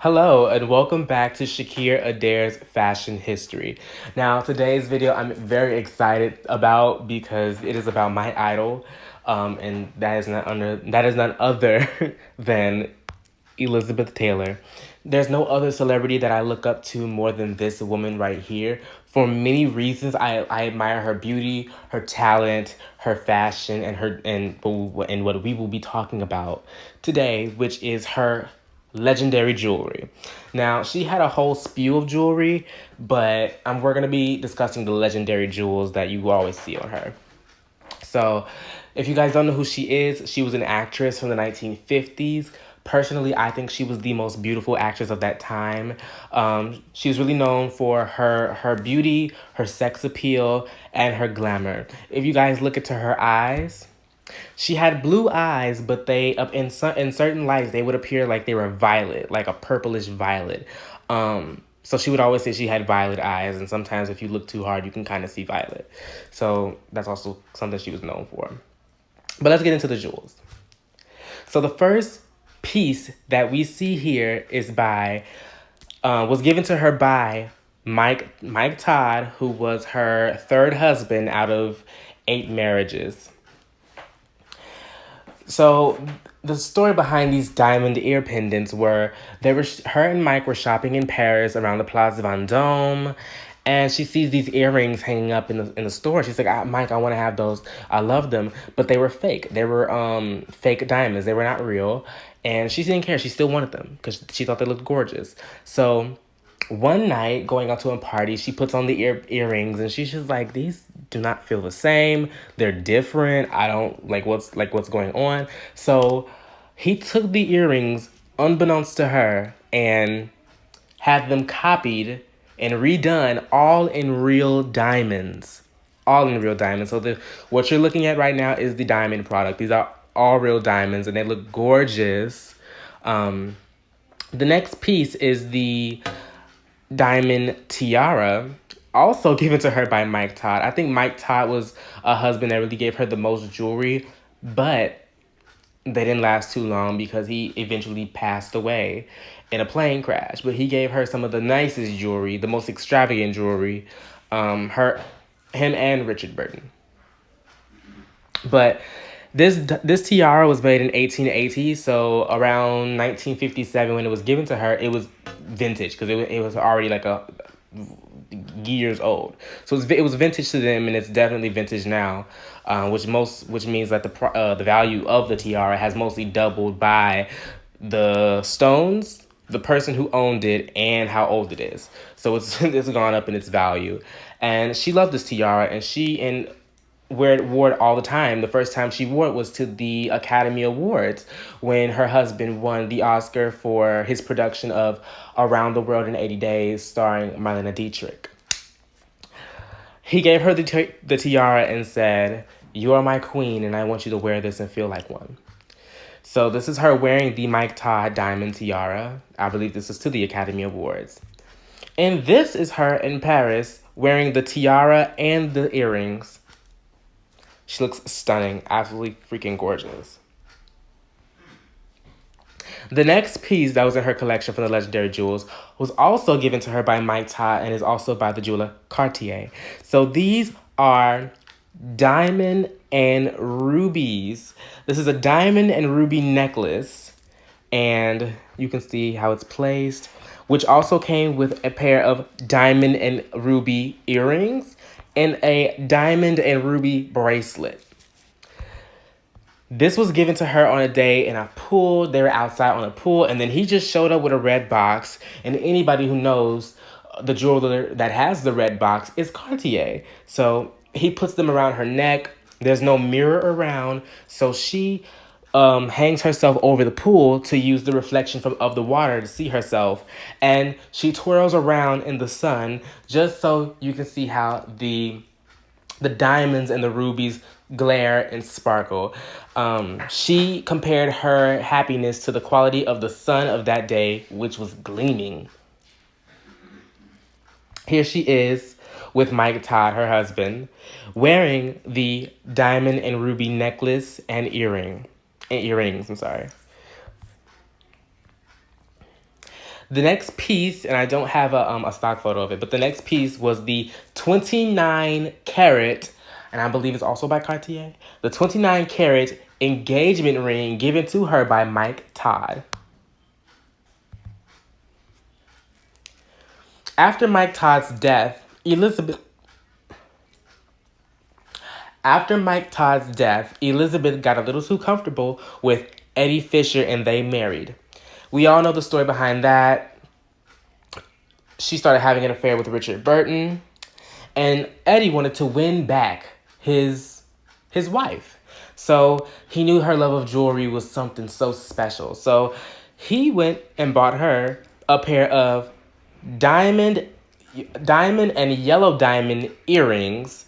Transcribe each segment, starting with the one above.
Hello and welcome back to Shakir Adair's Fashion History. Now, today's video I'm very excited about because it is about my idol, and that is none other than Elizabeth Taylor. There's no other celebrity that I look up to more than this woman right here. For many reasons, I admire her beauty, her talent, her fashion, and what we will be talking about today, which is her legendary jewelry. Now, she had a whole spew of jewelry, but we're going to be discussing the legendary jewels that you always see on her. So, if you guys don't know who she is, she was an actress from the 1950s. Personally, I think she was the most beautiful actress of that time. She was really known for her beauty, her sex appeal, and her glamour. If you guys look into her eyes, she had blue eyes, but they up in certain lights they would appear like they were violet, like a purplish violet. So she would always say she had violet eyes, and sometimes if you look too hard, you can kind of see violet. So that's also something she was known for. But let's get into the jewels. So the first piece that we see here is was given to her by Mike Todd, who was her third husband out of 8 marriages. So the story behind these diamond ear pendants her and Mike were shopping in Paris around the Place Vendôme, and she sees these earrings hanging up in the store. She's like, Mike, I want to have those. I love them, but they were fake. They were fake diamonds. They were not real, and she didn't care. She still wanted them because she thought they looked gorgeous. So one night, going out to a party, she puts on the earrings, and she's just like, these do not feel the same. They're different. I don't like what's going on. So he took the earrings, unbeknownst to her, and had them copied and redone, all in real diamonds. All in real diamonds. So what you're looking at right now is the diamond product. These are all real diamonds, and they look gorgeous. The next piece is the diamond tiara, also given to her by Mike Todd. I think Mike Todd was a husband that really gave her the most jewelry, but they didn't last too long because he eventually passed away in a plane crash. But he gave her some of the nicest jewelry, the most extravagant jewelry, him and Richard Burton. But this tiara was made in 1880, so around 1957 when it was given to her, it was vintage because it was already like a years old. So it was vintage to them, and it's definitely vintage now, which means that the value of the tiara has mostly doubled by the stones, the person who owned it, and how old it is. So it's gone up in its value. And she loved this tiara, and wore it all the time. The first time she wore it was to the Academy Awards when her husband won the Oscar for his production of Around the World in 80 Days, starring Marlene Dietrich. He gave her the tiara and said, "You are my queen, and I want you to wear this and feel like one." So this is her wearing the Mike Todd diamond tiara. I believe this is to the Academy Awards. And this is her in Paris wearing the tiara and the earrings. She looks stunning, absolutely freaking gorgeous. The next piece that was in her collection from the legendary jewels was also given to her by Mike Todd and is also by the jeweler Cartier. So these are diamond and rubies. This is a diamond and ruby necklace, and you can see how it's placed, which also came with a pair of diamond and ruby earrings and a diamond and ruby bracelet. This was given to her on a day in a pool. They were outside on a pool, and then he just showed up with a red box. And anybody who knows the jeweler that has the red box is Cartier. So he puts them around her neck. There's no mirror around, so she hangs herself over the pool to use the reflection of the water to see herself. And she twirls around in the sun just so you can see how the diamonds and the rubies glare and sparkle. She compared her happiness to the quality of the sun of that day, which was gleaming. Here she is with Mike Todd, her husband, wearing the diamond and ruby necklace and earrings. The next piece, and I don't have a stock photo of it, but the next piece was the 29 carat, and I believe it's also by Cartier, the 29 carat engagement ring given to her by Mike Todd. After Mike Todd's death, Elizabeth got a little too comfortable with Eddie Fisher and they married. We all know the story behind that. She started having an affair with Richard Burton, and Eddie wanted to win back his wife. So he knew her love of jewelry was something so special. So he went and bought her a pair of diamond and yellow diamond earrings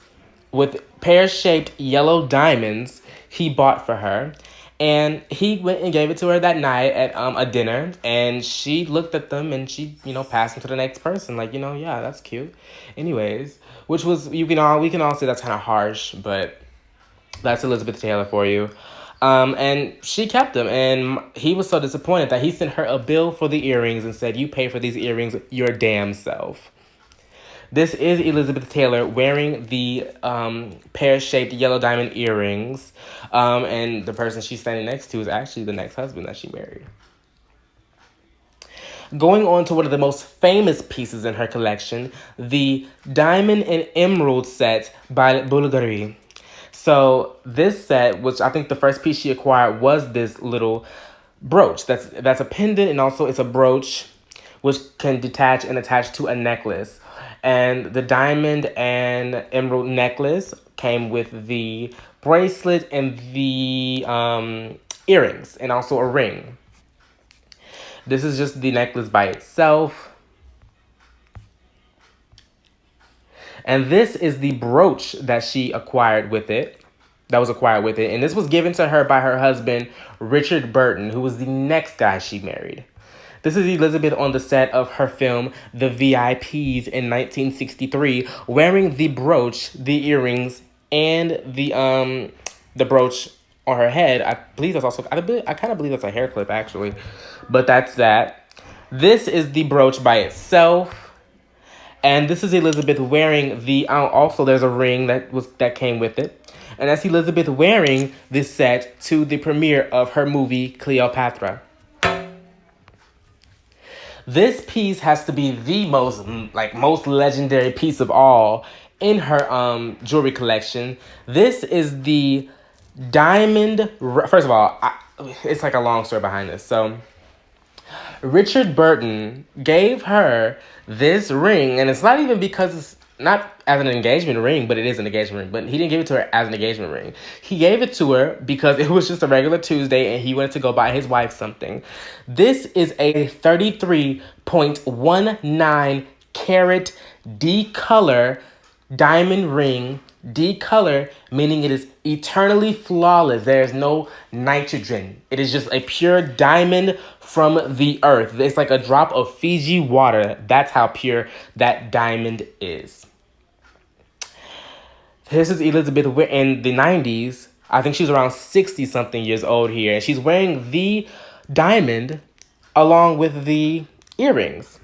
with pear-shaped yellow diamonds he bought for her. And he went and gave it to her that night at a dinner, and she looked at them and she, passed them to the next person. Like, yeah, that's cute. Anyways, which was, we can all say that's kind of harsh, but that's Elizabeth Taylor for you. And she kept them, and he was so disappointed that he sent her a bill for the earrings and said, "You pay for these earrings your damn self." This is Elizabeth Taylor wearing the pear-shaped yellow diamond earrings. And the person she's standing next to is actually the next husband that she married. Going on to one of the most famous pieces in her collection, the Diamond and Emerald set by Bulgari. So this set, which I think the first piece she acquired was this little brooch. That's a pendant, and also it's a brooch which can detach and attach to a necklace. And the diamond and emerald necklace came with the bracelet and the earrings, and also a ring. This is just the necklace by itself. And this is the brooch that she acquired with it. That was acquired with it. And this was given to her by her husband, Richard Burton, who was the next guy she married. This is Elizabeth on the set of her film, The VIPs in 1963, wearing the brooch, the earrings, and the brooch on her head. I believe that's also, I kind of believe that's a hair clip, actually. But that's that. This is the brooch by itself. And this is Elizabeth wearing the, also there's a ring that came with it. And that's Elizabeth wearing this set to the premiere of her movie, Cleopatra. This piece has to be the most legendary piece of all in her jewelry collection. This is the diamond. First of all, it's like a long story behind this. So Richard Burton gave her this ring, and it's not even because it's not as an engagement ring, but it is an engagement ring. But he didn't give it to her as an engagement ring. He gave it to her because it was just a regular Tuesday and he wanted to go buy his wife something. This is a 33.19 carat D-color diamond ring. D-color, meaning it is eternally flawless. There is no nitrogen. It is just a pure diamond from the earth. It's like a drop of Fiji water. That's how pure that diamond is. This is Elizabeth in the 90s. I think she's around 60-something years old here. And she's wearing the diamond along with the earrings.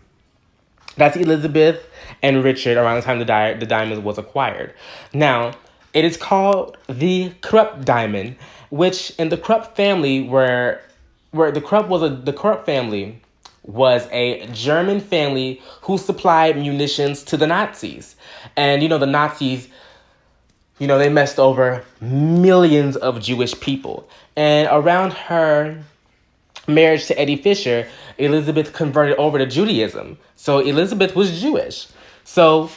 That's Elizabeth and Richard around the time the diamond was acquired. Now, it is called the Krupp diamond, which in the Krupp family where the Krupp family was a German family who supplied munitions to the Nazis. And the Nazis, they messed over millions of Jewish people. And around her marriage to Eddie Fisher, Elizabeth converted over to Judaism. So Elizabeth was Jewish. So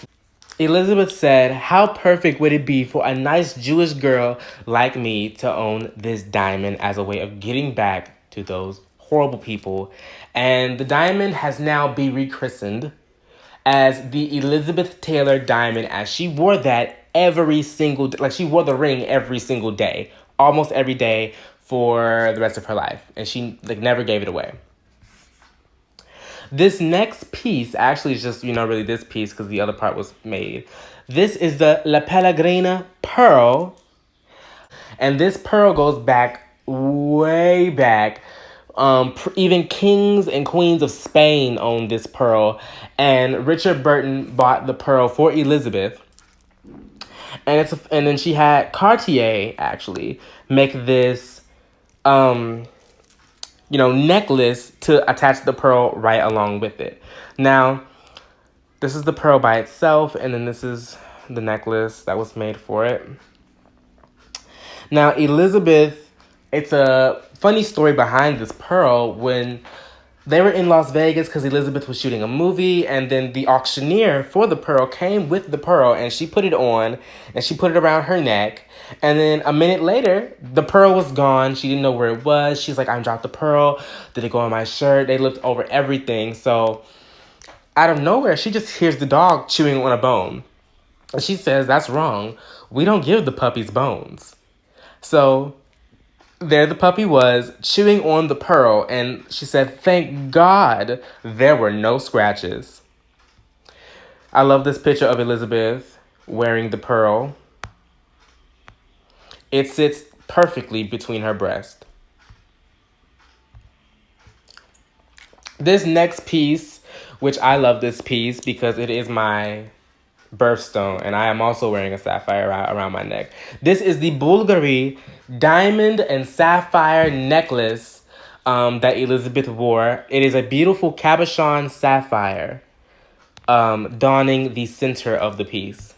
Elizabeth said, "How perfect would it be for a nice Jewish girl like me to own this diamond as a way of getting back to those horrible people?" And the diamond has now been rechristened as the Elizabeth Taylor diamond, as she wore that every single day. Like, she wore the ring every single day, almost every day for the rest of her life. And she never gave it away. This next piece actually is just, really this piece because the other part was made. This is the La Pellegrina pearl. And this pearl goes back, way back, Even kings and queens of Spain owned this pearl, and Richard Burton bought the pearl for Elizabeth. And then she had Cartier actually make this, necklace to attach the pearl right along with it. Now, this is the pearl by itself, and then this is the necklace that was made for it. Now, Elizabeth, it's a funny story behind this pearl. When they were in Las Vegas because Elizabeth was shooting a movie, and then the auctioneer for the pearl came with the pearl, and she put it on, and she put it around her neck. And then a minute later, the pearl was gone. She didn't know where it was. She's like, I dropped the pearl. Did it go on my shirt? They looked over everything. So out of nowhere, she just hears the dog chewing on a bone. And she says, that's wrong. We don't give the puppies bones. So there the puppy was, chewing on the pearl, and she said, thank God there were no scratches. I love this picture of Elizabeth wearing the pearl. It sits perfectly between her breasts. This next piece, which I love this piece because it is my birthstone, and I am also wearing a sapphire around my neck. This is the Bulgari diamond and sapphire necklace that Elizabeth wore. It is a beautiful cabochon sapphire donning the center of the piece.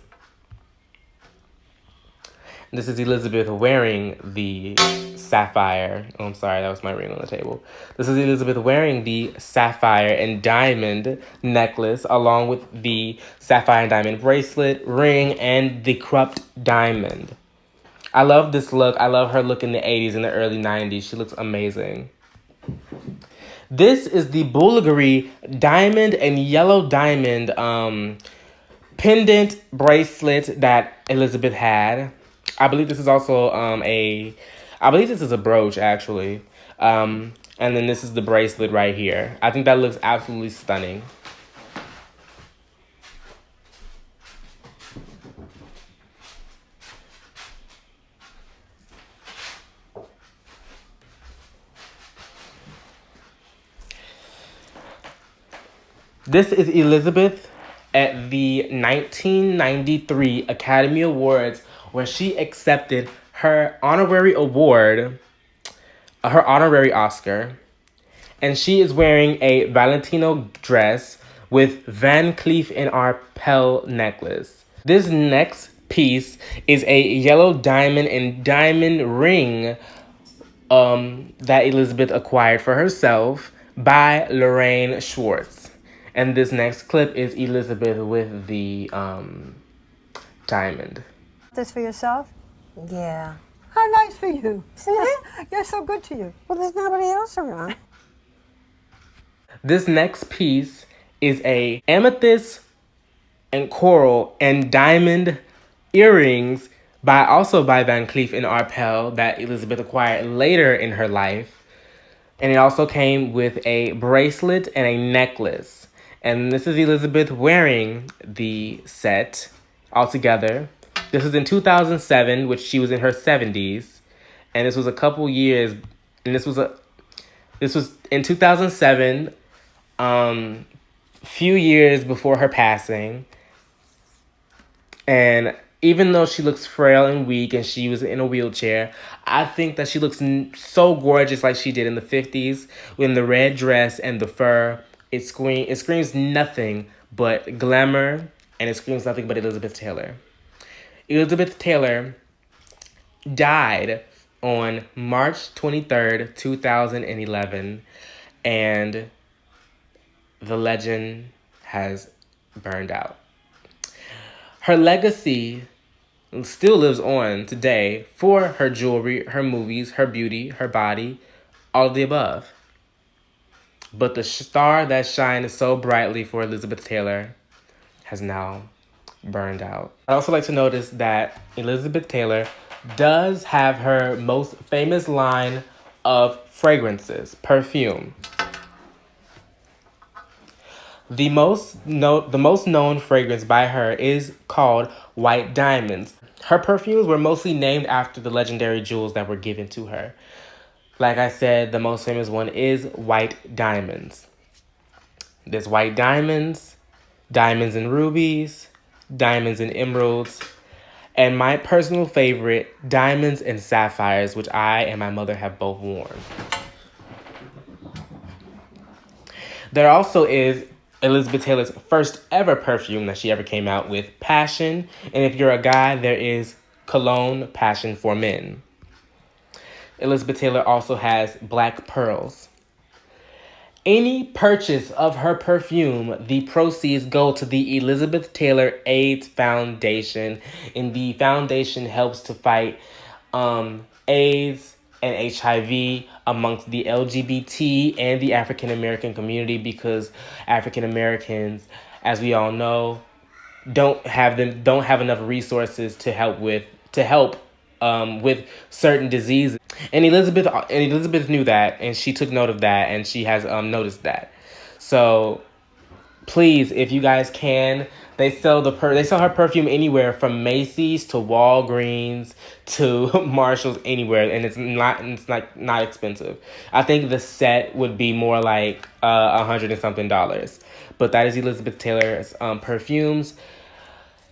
This is Elizabeth wearing the sapphire. Oh, I'm sorry, that was my ring on the table. This is Elizabeth wearing the sapphire and diamond necklace along with the sapphire and diamond bracelet, ring, and the Krupp diamond. I love this look. I love her look in the 80s and the early 90s. She looks amazing. This is the Bulgari diamond and yellow diamond pendant bracelet that Elizabeth had. I believe this is also I believe this is a brooch, actually. And then this is the bracelet right here. I think that looks absolutely stunning. This is Elizabeth at the 1993 Academy Awards, where she accepted her honorary award, her honorary Oscar, and she is wearing a Valentino dress with Van Cleef & Arpels necklace. This next piece is a yellow diamond and diamond ring that Elizabeth acquired for herself by Lorraine Schwartz. And this next clip is Elizabeth with the diamond. This for yourself? Yeah. How nice for you. You're so good to you. Well, there's nobody else around. This next piece is a amethyst and coral and diamond earrings also by Van Cleef & Arpels that Elizabeth acquired later in her life. And it also came with a bracelet and a necklace. And this is Elizabeth wearing the set all together. This was in 2007, which she was in her 70s. And this was a couple years, and this was in 2007, few years before her passing. And even though she looks frail and weak and she was in a wheelchair, I think that she looks so gorgeous like she did in the 50s with the red dress and the fur. It screams nothing but glamour, and it screams nothing but Elizabeth Taylor. Elizabeth Taylor died on March 23rd, 2011, and the legend has burned out. Her legacy still lives on today for her jewelry, her movies, her beauty, her body, all of the above. But the star that shined so brightly for Elizabeth Taylor has now burned out. I'd also like to notice that Elizabeth Taylor does have her most famous line of fragrances, Perfume. The most known fragrance by her is called White Diamonds. Her perfumes were mostly named after the legendary jewels that were given to her. Like I said, the most famous one is white diamonds. There's white diamonds, diamonds and rubies, diamonds and emeralds, and my personal favorite, diamonds and sapphires, which I and my mother have both worn. There also is Elizabeth Taylor's first ever perfume that she ever came out with, Passion. And if you're a guy, there is Cologne Passion for Men. Elizabeth Taylor also has Black Pearls. Any purchase of her perfume, the proceeds go to the Elizabeth Taylor AIDS Foundation. And the foundation helps to fight AIDS and HIV amongst the LGBT and the African American community, because African Americans, as we all know, don't have enough resources to help with certain diseases. And Elizabeth knew that, and she took note of that, and she has noticed that. So please, if you guys can, they sell her perfume anywhere from Macy's to Walgreens to Marshall's, anywhere, and it's not expensive. I think the set would be more like $100 and something. But that is Elizabeth Taylor's perfumes,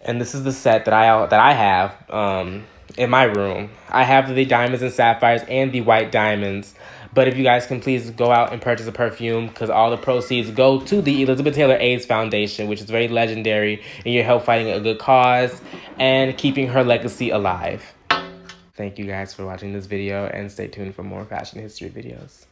and this is the set that I have in my room. I have the diamonds and sapphires and the white diamonds. But if you guys can please go out and purchase a perfume, because all the proceeds go to the Elizabeth Taylor AIDS Foundation, which is very legendary, and you help fighting a good cause and keeping her legacy alive. Thank you guys for watching this video, and stay tuned for more fashion history videos.